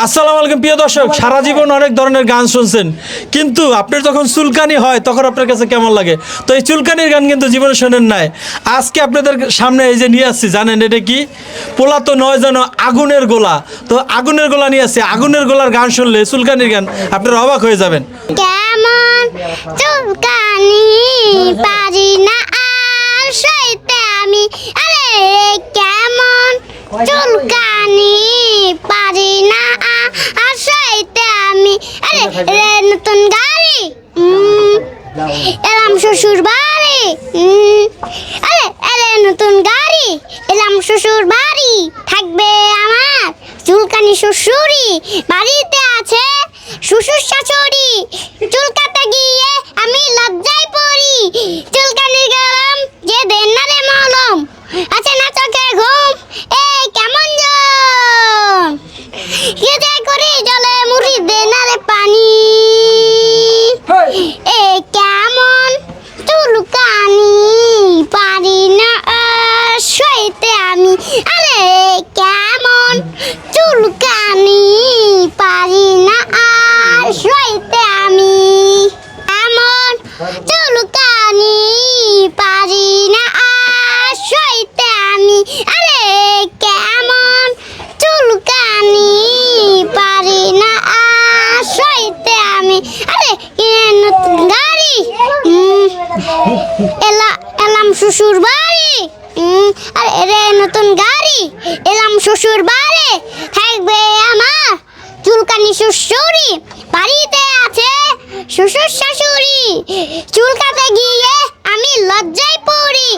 আসসালামু আলাইকুম প্রিয় দর্শক, সারা জীবন অনেক ধরনের গান শুনছেন, কিন্তু আপনার যখন চুলকানি হয় তখন আপনার কাছে কেমন লাগে? তো এই চুলকানির গান কিন্তু জীবনে শোনেন নাই। আজকে আপনাদের সামনে এই যে নিয়ে আসছি, জানেন এটা কি? পোলা তো নয় যেন আগুনের গোলা। তো আগুনের গোলা নিয়ে আসছি। আগুনের গোলার গান শুনলে, চুলকানির গান, আপনারা অবাক হয়ে যাবেন। কেমন চুলকানি পারি না আর সইতে আমি, আরে কেমন চুলকানি পারি না আর সইতে আমি, আরে রে নতুন গাড়ি এলাম শ্বশুর বাড়ি, আরে আরে নতুন গাড়ি এলাম শ্বশুর বাড়ি, থাকবে আমার চুলকানি শ্বশুরি, বাড়িতে আছে শ্বশুর শাশুড়ি, চুলকাতে গিয়ে আমি লজ্জায় পড়ি, চুলকানি গেলাম যে দেন না রে মলম, আছে না চোখে ঘুম, এই কেমন জন কি যে করি জলে মুড়ি দে না রে পানি, এই কেমন চুলকানি পারি না আর সইতে আমি, আরে কেমন চুলকানি পারি না আর সইতে আমি, এমন চুলকানি পারি না আর সইতে আমি, আরে কেমন চুলকানি পারি না আর সইতে আমি, আরে নতুন গাড়ি এলাম শ্বশুর বাড়ি, আরে রে নতুন গাড়ি এলাম শ্বশুর বাড়ি, থাকবে আমার চুলকানি শ্বশুরি, বাড়িতে আছে শ্বশুর শাশুড়ি, চুলকাতে গিয়ে আমি লজ্জায় পড়ি,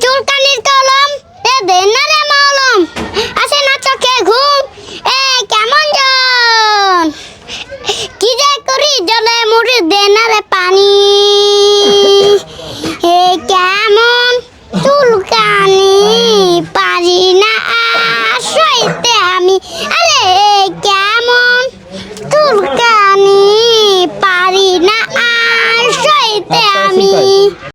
চুলকানির কলম দে না রে মলম, আসে না চোখে ঘুম, এ কেমন জন কি যে করি জলে মুড়ি দে না রে পানি।